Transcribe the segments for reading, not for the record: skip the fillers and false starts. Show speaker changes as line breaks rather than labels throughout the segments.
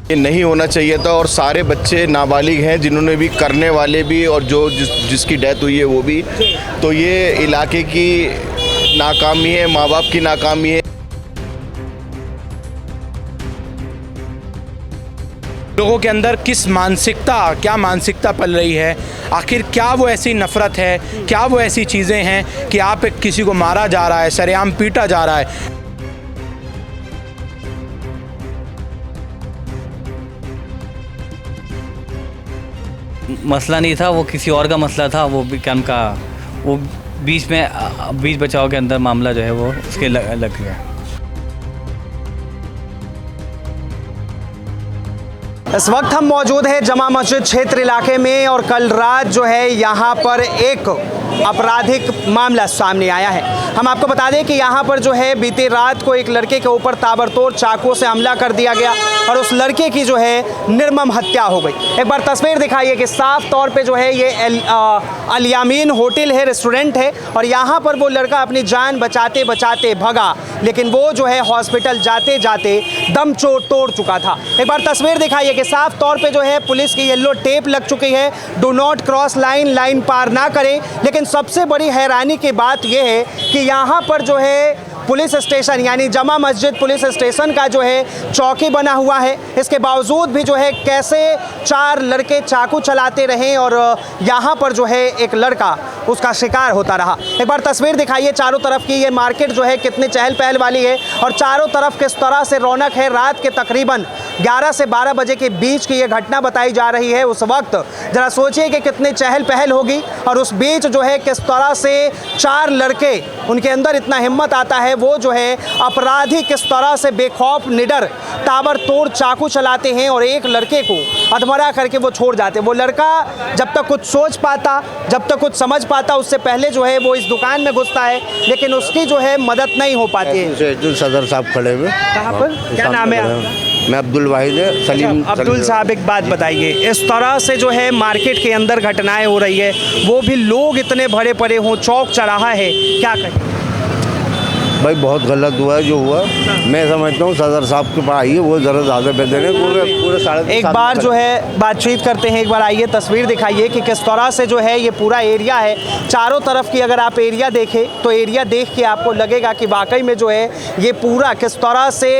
ये नहीं होना चाहिए था और सारे बच्चे नाबालिग हैं, जिन्होंने भी करने वाले भी और जिसकी डेथ हुई है वो भी। तो ये इलाके की नाकामी है, माँ बाप की नाकामी है।
लोगों के अंदर क्या मानसिकता पल रही है, आखिर क्या वो ऐसी नफ़रत है, क्या वो ऐसी चीज़ें हैं कि आप किसी को मारा जा रहा है, सरेआम पीटा जा रहा है।
मसला नहीं था, वो किसी और का मसला था। वो भी क्या उनका वो बीच बचाव के अंदर मामला जो है वो उसके लग गया।
इस वक्त हम मौजूद हैं जमा मस्जिद क्षेत्र इलाके में और कल रात जो है यहाँ पर एक आपराधिक मामला सामने आया है। हम आपको बता दें कि यहाँ पर जो है बीती रात को एक लड़के के ऊपर ताबड़तोड़ चाकू से हमला कर दिया गया और उस लड़के की जो है निर्मम हत्या हो गई। एक बार तस्वीर दिखाइए कि साफ तौर पे जो है ये अल यामीन होटल है, रेस्टोरेंट है और यहाँ पर वो लड़का अपनी जान बचाते बचाते भगा, लेकिन वो जो है हॉस्पिटल जाते जाते दम तोड़ चुका था। एक बार तस्वीर दिखाइए कि साफ तौर पे जो है पुलिस की येलो टेप लग चुकी है, डू नॉट क्रॉस लाइन पार ना करें। लेकिन सबसे बड़ी हैरानी की बात यह है कि यहाँ पर जो है पुलिस स्टेशन यानी जमा मस्जिद पुलिस स्टेशन का जो है चौकी बना हुआ है, इसके बावजूद भी जो है कैसे 4 लड़के चाकू चलाते रहे और यहाँ पर जो है एक लड़का उसका शिकार होता रहा। एक बार तस्वीर दिखाइए चारों तरफ की, ये मार्केट जो है कितनी चहल पहल वाली है और चारों तरफ किस तरह से रौनक है। रात के तकरीबन 11 से 12 बजे के बीच की ये घटना बताई जा रही है। उस वक्त ज़रा सोचिए कि कितनी चहल पहल होगी और उस बीच जो है किस तरह से 4 लड़के, उनके अंदर इतना हिम्मत आता है, वो जो है अपराधी किस तरह से बेखौफ निडर ताबड़तोड़ चाकू चलाते हैं और एक लड़के को अधमरा करके वो छोड़ जाते हैं। वो लड़का जब तक कुछ सोच पाता, जब तक कुछ समझ पाता, उससे पहले जो है वो इस दुकान में घुसता है, लेकिन उसकी जो है मदद नहीं हो पाती है।
सदर साहब खड़े हुए।
कहाँ पर, क्या नाम है आपका?
मैं अब्दुल वाहिद है। सलीम
अब्दुल साहब, एक बात बताइए, इस तरह से जो है मार्केट के अंदर घटनाएं हो रही है, वो भी लोग इतने भरे पड़े हों, चौक चढ़ा है, क्या कहें?
भाई बहुत गलत हुआ है जो हुआ। मैं समझता हूँ सदर साहब के पास आइए, वो ज़रा ज़्यादा बेहतर है। पूरे साढ़े
एक बार जो है बातचीत करते हैं। एक बार आइए तस्वीर दिखाइए कि किस तरह से जो है ये पूरा एरिया है, चारों तरफ की अगर आप एरिया देखें तो एरिया देख के आपको लगेगा कि वाकई में जो है ये पूरा किस तरह से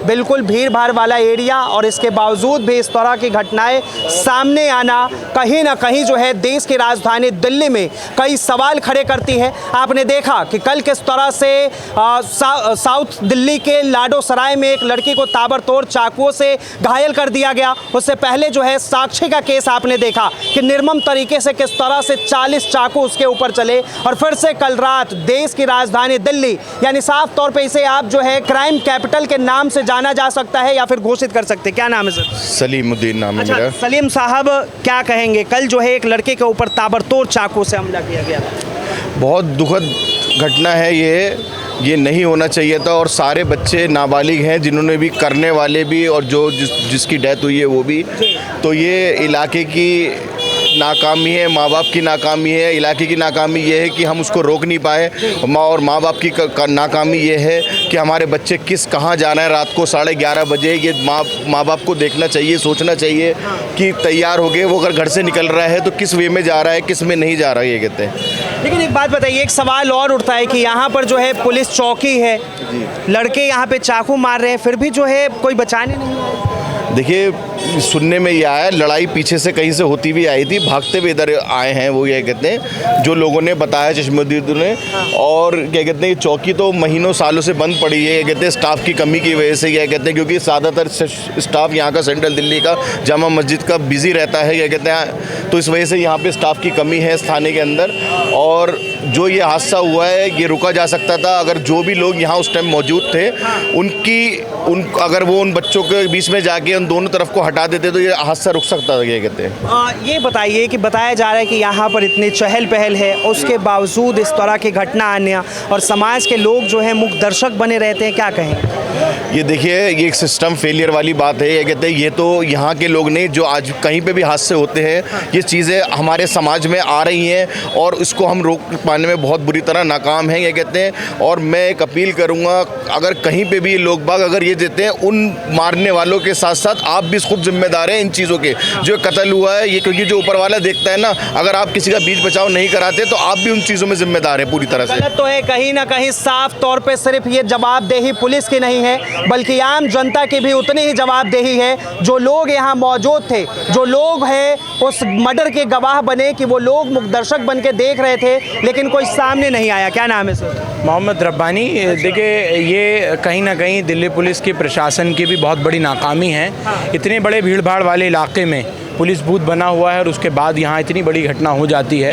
बिल्कुल भीड़ भाड़ वाला एरिया, और इसके बावजूद भी इस तरह की घटनाएं सामने आना कहीं ना कहीं जो है देश की राजधानी दिल्ली में कई सवाल खड़े करती है। आपने देखा कि कल किस तरह से साउथ दिल्ली के लाडो सराय में एक लड़की को ताबड़तोड़ चाकुओं से घायल कर दिया गया। उससे पहले जो है साक्षी का केस आपने देखा कि निर्मम तरीके से किस तरह से 40 चाकू उसके ऊपर चले। और फिर से कल रात देश की राजधानी दिल्ली, यानी साफ तौर पे इसे आप जो है क्राइम कैपिटल के नाम से जाना जा सकता है या फिर घोषित कर सकते हैं। क्या नाम है सर?
सलीमुद्दीन नाम है मेरा।
सलीम साहब, क्या कहेंगे? कल जो है एक लड़के के ऊपर ताबड़तोड़ चाकू से हमला किया गया।
बहुत दुखद घटना है ये नहीं होना चाहिए था और सारे बच्चे नाबालिग हैं, जिन्होंने भी करने वाले भी और जिसकी डेथ हुई है वो भी। तो ये इलाके की नाकामी है, माँ बाप की नाकामी है। इलाके की नाकामी ये है कि हम उसको रोक नहीं पाए, और माँ बाप की नाकामी ये है कि हमारे बच्चे कहाँ जाना है रात को 11:30 बजे। ये माँ बाप को देखना चाहिए, सोचना चाहिए कि तैयार हो गए, वो अगर घर से निकल रहा है तो किस वे में जा रहा है, किस में नहीं जा रहा है, ये कहते हैं।
लेकिन एक बात बताइए, एक सवाल और उठता है कि यहाँ पर जो है पुलिस चौकी है, लड़के यहाँ पे चाकू मार रहे हैं, फिर भी जो है कोई बचाने नहीं आया।
देखिए, सुनने में ये आया लड़ाई पीछे से कहीं से होती भी आई थी, भागते हुए इधर आए हैं, वो ये कहते हैं, जो लोगों ने बताया चश्मदीद ने। और क्या कहते हैं, चौकी तो महीनों सालों से बंद पड़ी है, कहते हैं स्टाफ की कमी की वजह से, क्या कहते हैं, क्योंकि ज़्यादातर स्टाफ यहाँ का सेंट्रल दिल्ली का जामा मस्जिद का बिज़ी रहता है, क्या कहते हैं, तो इस वजह से यहाँ पे स्टाफ की कमी है इस थाने के अंदर। और जो ये हादसा हुआ है ये रुका जा सकता था अगर जो भी लोग यहाँ उस टाइम मौजूद थे अगर वो उन बच्चों के बीच में जाके उन दोनों तरफ को हटा देते तो ये हादसा रुक सकता था, ये कहते हैं।
ये बताइए कि बताया जा रहा है कि यहाँ पर इतनी चहल पहल है, उसके बावजूद इस तरह की घटना आने और समाज के लोग जो है मुख्य दर्शक बने रहते हैं, क्या कहें?
ये देखिए, ये एक सिस्टम फेलियर वाली बात है, ये कहते हैं, ये तो यहाँ के लोग नहीं, जो आज कहीं पे भी हादसे होते हैं, ये चीज़ें हमारे समाज में आ रही हैं और इसको हम रोक पाने में बहुत बुरी तरह नाकाम हैं, ये कहते हैं। और मैं एक अपील करूँगा, अगर कहीं पे भी लोग बाग अगर ये देते हैं, उन मारने वालों के साथ साथ साथ आप भी खुद जिम्मेदार हैं इन चीज़ों के। जो कत्ल हुआ है ये, क्योंकि जो ऊपर वाला देखता है ना, अगर आप किसी का बीच बचाव नहीं कराते तो आप भी उन चीज़ों में जिम्मेदार हैं पूरी तरह से।
गलत तो है कहीं ना कहीं, साफ तौर पे सिर्फ ये जवाबदेही पुलिस की नहीं है बल्कि आम जनता की भी उतनी ही जवाबदेही है। जो लोग यहाँ मौजूद थे, जो लोग हैं उस मर्डर के गवाह बने कि वो लोग दर्शक बन के देख रहे थे लेकिन कोई सामने नहीं आया। क्या नाम है सर?
मोहम्मद रब्बानी। देखिए, ये कहीं ना कहीं दिल्ली पुलिस की प्रशासन की भी बहुत बड़ी नाकामी है। इतने बड़े भीड़ भाड़ वाले इलाके में पुलिस बूथ बना हुआ है और उसके बाद यहाँ इतनी बड़ी घटना हो जाती है।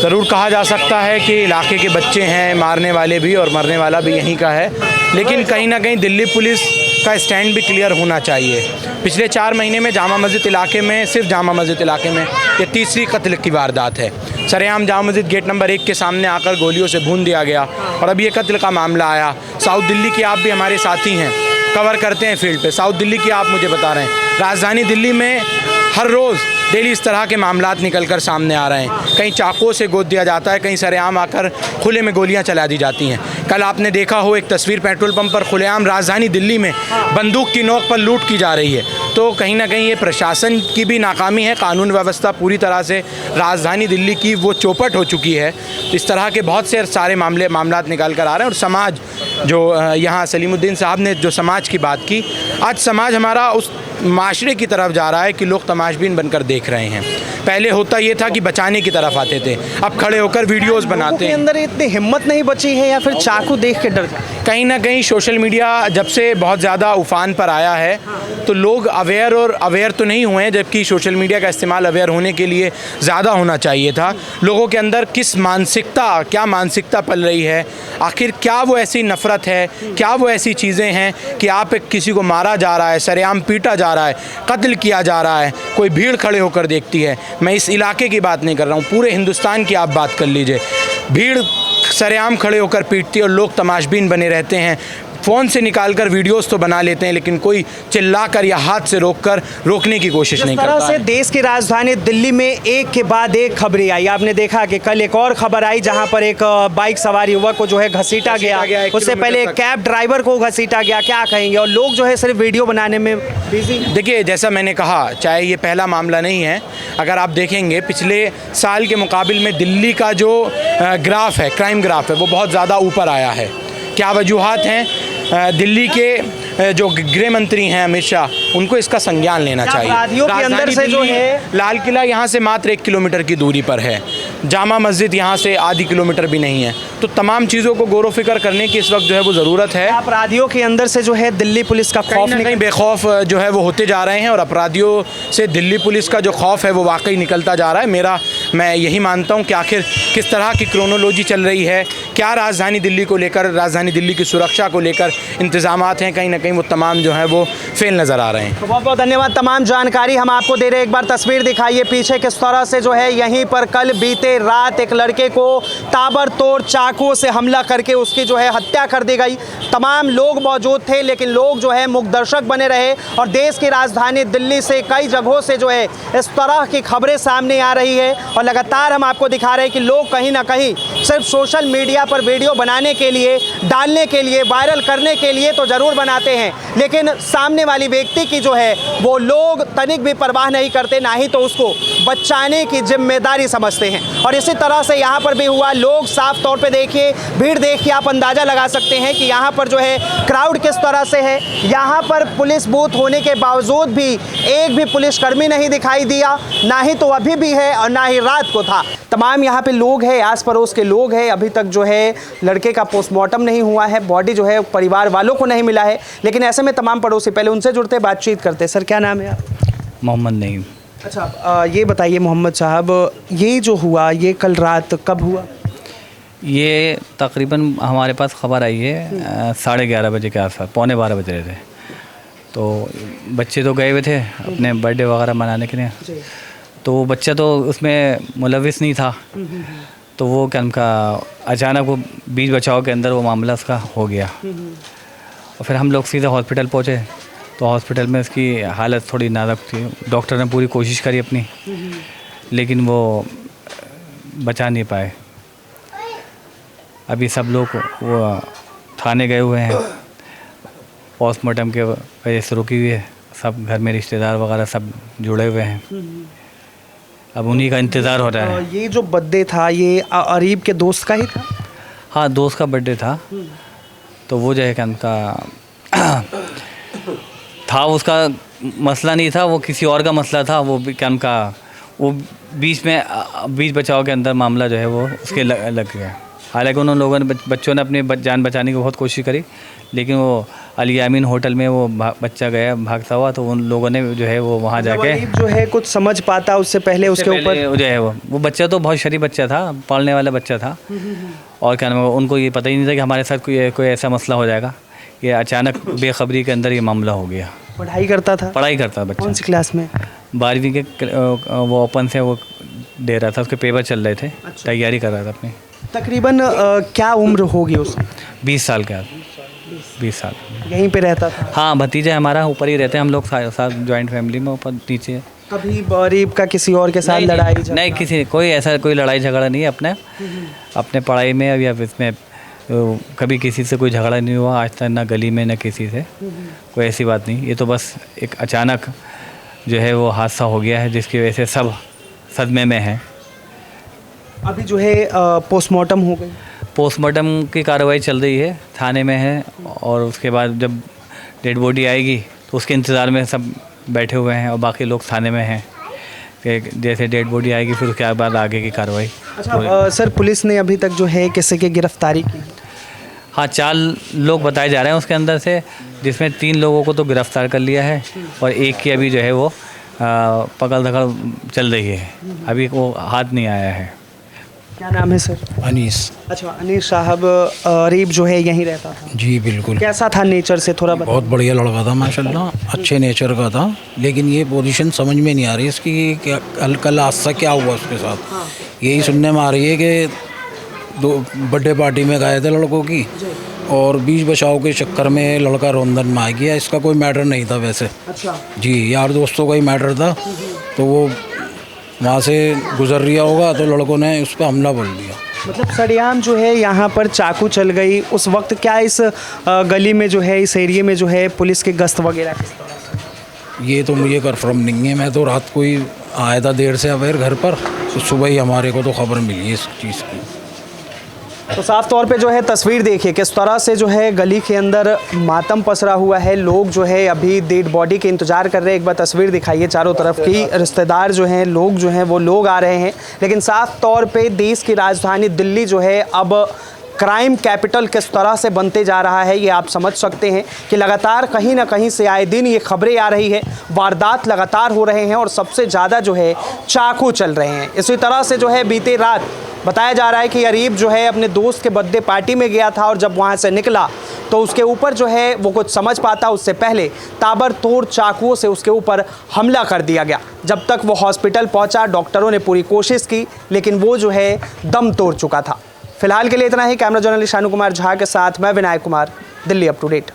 ज़रूर कहा जा सकता है कि इलाके के बच्चे हैं, मारने वाले भी और मरने वाला भी यहीं का है, लेकिन कहीं ना कहीं दिल्ली पुलिस का स्टैंड भी क्लियर होना चाहिए। पिछले 4 महीने में जामा मस्जिद इलाके में, सिर्फ जामा मस्जिद इलाके में ये तीसरी कत्ल की वारदात है। सरेआम जामा मस्जिद गेट नंबर 1 के सामने आकर गोलियों से भून दिया गया और अब ये कत्ल का मामला आया। साउथ दिल्ली की आप भी हमारे साथी हैं, कवर करते हैं फील्ड पे। साउथ दिल्ली की आप मुझे बता रहे हैं, राजधानी दिल्ली में हर रोज़ डेली इस तरह के मामलात निकल कर सामने आ रहे हैं। कहीं चाकुओं से गोद दिया जाता है, कहीं सरेआम आकर खुले में गोलियां चला दी जाती हैं। कल आपने देखा हो एक तस्वीर पेट्रोल पंप पर खुलेआम राजधानी दिल्ली में बंदूक की नोक पर लूट की जा रही है। तो कहीं ना कहीं ये प्रशासन की भी नाकामी है। कानून व्यवस्था पूरी तरह से राजधानी दिल्ली की वो चौपट हो चुकी है। इस तरह के बहुत से सारे मामलात निकाल कर आ रहे हैं। और समाज जो यहाँ सलीमुद्दीन साहब ने जो समाज की बात की, आज समाज हमारा उस माशरे की तरफ जा रहा है कि लोग तमाशबीन बनकर देख रहे हैं। पहले होता ये था कि बचाने की तरफ आते थे, अब खड़े होकर वीडियोस बनाते हैं।
अंदर इतनी हिम्मत नहीं बची है या फिर चाकू देख के डर?
कहीं ना कहीं सोशल मीडिया जब से बहुत ज़्यादा उफान पर आया है तो लोग अवेयर तो नहीं हुए हैं, जबकि सोशल मीडिया का इस्तेमाल अवेयर होने के लिए ज़्यादा होना चाहिए था। लोगों के अंदर क्या मानसिकता पल रही है, आखिर क्या वो ऐसी नफ़रत है, क्या वो ऐसी चीज़ें हैं कि आप किसी को मारा जा रहा है, सरेआम पीटा जा रहा है, कत्ल किया जा रहा है, कोई भीड़ खड़े होकर देखती है। मैं इस इलाके की बात नहीं कर रहा हूँ, पूरे हिंदुस्तान की आप बात कर लीजिए। भीड़ सरेआम खड़े होकर पीटती है और लोग तमाशबीन बने रहते हैं। फ़ोन से निकालकर वीडियोस तो बना लेते हैं लेकिन कोई चिल्लाकर या हाथ से रोकने की कोशिश नहीं करता।
इस तरह से देश की राजधानी दिल्ली में एक के बाद एक खबरें आई। आपने देखा कि कल एक और खबर आई जहां पर एक बाइक सवार युवक को जो है घसीटा गया, उससे पहले एक कैब ड्राइवर को घसीटा गया। क्या कहेंगे? और लोग जो है सिर्फ वीडियो बनाने में बिजी।
देखिए, जैसा मैंने कहा, चाहे ये पहला मामला नहीं है, अगर आप देखेंगे पिछले साल के मुकाबले में दिल्ली का जो ग्राफ है, क्राइम ग्राफ है, वो बहुत ज़्यादा ऊपर आया है। क्या वजूहात हैं? दिल्ली के जो गृह मंत्री हैं अमित शाह, उनको इसका संज्ञान लेना चाहिए।
अपराधियों के अंदर से जो है,
लाल किला यहाँ से मात्र 1 किलोमीटर की दूरी पर है, जामा मस्जिद यहाँ से आधी किलोमीटर भी नहीं है। तो तमाम चीज़ों को गौर फिक्र करने की इस वक्त जो है वो ज़रूरत है।
अपराधियों के अंदर से जो है दिल्ली पुलिस का खौफ
नहीं, बेखौफ जो है वो होते जा रहे हैं और अपराधियों से दिल्ली पुलिस का जो खौफ है वो वाकई निकलता जा रहा है। मैं यही मानता हूँ कि आखिर किस तरह की क्रोनोलॉजी चल रही है, क्या राजधानी दिल्ली को लेकर, राजधानी दिल्ली की सुरक्षा को लेकर इंतजामात हैं, कहीं ना कहीं वो तमाम जो है वो फेल नज़र आ रहे हैं।
बहुत बहुत धन्यवाद। तमाम जानकारी हम आपको दे रहे हैं। एक बार तस्वीर दिखाइए पीछे किस तरह से जो है यहीं पर कल बीते रात एक लड़के को ताबड़तोड़ चाकुओं से हमला करके उसकी जो है हत्या कर दी गई। तमाम लोग मौजूद थे लेकिन लोग जो है मूक दर्शक बने रहे और देश की राजधानी दिल्ली से कई जगहों से जो है इस तरह की खबरें सामने आ रही है और लगातार हम आपको दिखा रहे हैं कि लोग कहीं ना कहीं सिर्फ सोशल मीडिया पर वीडियो बनाने के लिए, डालने के लिए, वायरल करने के लिए तो ज़रूर बनाते हैं, लेकिन सामने वाली व्यक्ति की जो है वो लोग तनिक भी परवाह नहीं करते, ना ही तो उसको बचाने की जिम्मेदारी समझते हैं। और इसी तरह से यहाँ पर भी हुआ। लोग साफ तौर पे देखिए, भीड़ देख के आप अंदाज़ा लगा सकते हैं कि यहाँ पर जो है क्राउड किस तरह से है। यहाँ पर पुलिस बूथ होने के बावजूद भी एक भी पुलिसकर्मी नहीं दिखाई दिया, ना ही तो अभी भी है और ना ही रात को था। तमाम यहाँ पे लोग हैं, आस पड़ोस के लोग हैं। अभी तक जो है लड़के का पोस्टमार्टम नहीं हुआ है, बॉडी जो है परिवार वालों को नहीं मिला है, लेकिन ऐसे में तमाम पड़ोसी पहले उनसे जुड़ते, बातचीत करते। सर क्या नाम है आप?
मोहम्मद नईम।
अच्छा, ये बताइए मोहम्मद साहब, ये जो हुआ ये कल रात कब हुआ?
ये तकरीबन हमारे पास ख़बर आई है 11:30 बजे के आसपास, 11:45 बज रहे थे। तो बच्चे तो गए हुए थे अपने बर्थडे वगैरह मनाने के लिए, तो बच्चा तो उसमें मुलविस नहीं था, तो वो क्या उनका अचानक वो बीच बचाव के अंदर वो मामला उसका हो गया। और फिर हम लोग सीधे हॉस्पिटल पहुँचे, तो हॉस्पिटल में उसकी हालत थोड़ी नाजुक थी। डॉक्टर ने पूरी कोशिश करी अपनी, लेकिन वो बचा नहीं पाए। अभी सब लोग वो थाने गए हुए हैं, पोस्टमार्टम के वजह से रुकी हुई है, सब घर में रिश्तेदार वगैरह सब जुड़े हुए हैं। अब उन्हीं का इंतज़ार हो रहा है।
ये जो बर्थडे था ये अरीब के दोस्त का ही था?
हाँ, दोस्त का बर्थडे था, तो वो जो है क्या उनका था, उसका मसला नहीं था, वो किसी और का मसला था। वो भी क्या उनका वो बीच बचाव के अंदर मामला जो है वो उसके लग गया। हालांकि उन लोगों ने बच्चों ने अपनी जान बचाने की बहुत कोशिश करी, लेकिन वो अली यामीन होटल में वो बच्चा गया भागता हुआ, तो उन लोगों ने जो है वो वहाँ जाके
जो है कुछ समझ पाता उससे पहले उसके ऊपर
जो है वो बच्चा तो बहुत शरीफ बच्चा था, पढ़ने वाला बच्चा था, और क्या नाम है उनको ये पता ही नहीं था कि हमारे साथ कोई ऐसा मसला हो जाएगा। ये अचानक बेखबरी के अंदर ये मामला हो गया।
पढ़ाई करता था?
पढ़ाई करता बच्चा।
कौन सी क्लास में?
12वीं के वो ओपन से वो दे रहा था, उसके पेपर चल रहे थे। तैयारी कर रहा था अपनी।
तकरीबन क्या उम्र होगी उसकी?
20 साल का। 20 साल।
यहीं पे रहता था?
हाँ, भतीजा हमारा ऊपर ही रहते हैं हम लोग साथ जॉइंट फैमिली में, ऊपर नीचे।
कभी गरीब का किसी और के साथ लड़ाई
नहीं, किसी कोई लड़ाई झगड़ा नहीं है अपने पढ़ाई में या इसमें कभी किसी से कोई झगड़ा नहीं हुआ आज तक, ना गली में ना किसी से, कोई ऐसी बात नहीं। ये तो बस एक अचानक जो है वो हादसा हो गया है जिसकी वजह से सब सदमे में हैं।
अभी जो है पोस्टमार्टम हो गई?
पोस्टमार्टम की कार्रवाई चल रही है, थाने में है, और उसके बाद जब डेड बॉडी आएगी तो उसके इंतज़ार में सब बैठे हुए हैं, और बाकी लोग थाने में हैं कि जैसे डेड बॉडी आएगी फिर उसके बाद आगे की कार्रवाई।
अच्छा सर, पुलिस ने अभी तक जो है किसी की गिरफ्तारी की?
हाँ, 4 लोग बताए जा रहे हैं उसके अंदर से, जिसमें 3 लोगों को तो गिरफ़्तार कर लिया है, और एक की अभी जो है वो पकड़ धकड़ चल रही है, अभी वो हाथ नहीं आया है।
क्या नाम है सर?
अनीस।
अच्छा, अनीस साहब अरीब जो है यहीं रहता था?
जी बिल्कुल।
कैसा था नेचर से थोड़ा बताओ?
बहुत बढ़िया लड़का था माशाल्लाह, अच्छे नेचर का था, लेकिन ये पोजीशन समझ में नहीं आ रही इसकी कि कल हादसा क्या हुआ उसके साथ। यही सुनने में आ रही है कि 2 बर्थडे पार्टी में गए थे लड़कों की, और बीच बचाव के चक्कर में लड़का रोंदन में आ गया। इसका कोई मैटर नहीं था वैसे।
अच्छा
जी, यार दोस्तों का ही मैटर था, तो वो वहाँ से गुजर रहा होगा तो लड़कों ने उस पर हमला बोल दिया।
मतलब सरेआम जो है यहाँ पर चाकू चल गई उस वक्त, क्या इस गली में जो है, इस एरिया में जो है पुलिस की गश्त वगैरह किस तरह से?
ये तो मुझे कन्फर्म नहीं है, मैं तो रात को ही आया था देर से अवेयर घर पर, तो सुबह ही हमारे को तो खबर मिली है इस चीज़ की।
तो साफ तौर पे जो है तस्वीर देखिए किस तरह से जो है गली के अंदर मातम पसरा हुआ है। लोग जो है अभी डेड बॉडी के इंतजार कर रहे हैं। एक बार तस्वीर दिखाइए चारों तरफ की, रिश्तेदार जो हैं, लोग जो हैं वो लोग आ रहे हैं। लेकिन साफ तौर पे देश की राजधानी दिल्ली जो है अब क्राइम कैपिटल किस तरह से बनते जा रहा है ये आप समझ सकते हैं कि लगातार कहीं ना कहीं से आए दिन ये खबरें आ रही है, वारदात लगातार हो रहे हैं, और सबसे ज़्यादा जो है चाकू चल रहे हैं। इसी तरह से जो है बीते रात बताया जा रहा है कि अरीब जो है अपने दोस्त के बर्थडे पार्टी में गया था, और जब वहाँ से निकला तो उसके ऊपर जो है वो कुछ समझ पाता उससे पहले ताबड़तोड़ चाकुओं से उसके ऊपर हमला कर दिया गया। जब तक वो हॉस्पिटल पहुँचा डॉक्टरों ने पूरी कोशिश की, लेकिन वो जो है दम तोड़ चुका था। फिलहाल के लिए इतना ही। कैमरा जर्नलिस्ट शानू कुमार झा के साथ मैं Vinayak Kumar, Delhi up to date.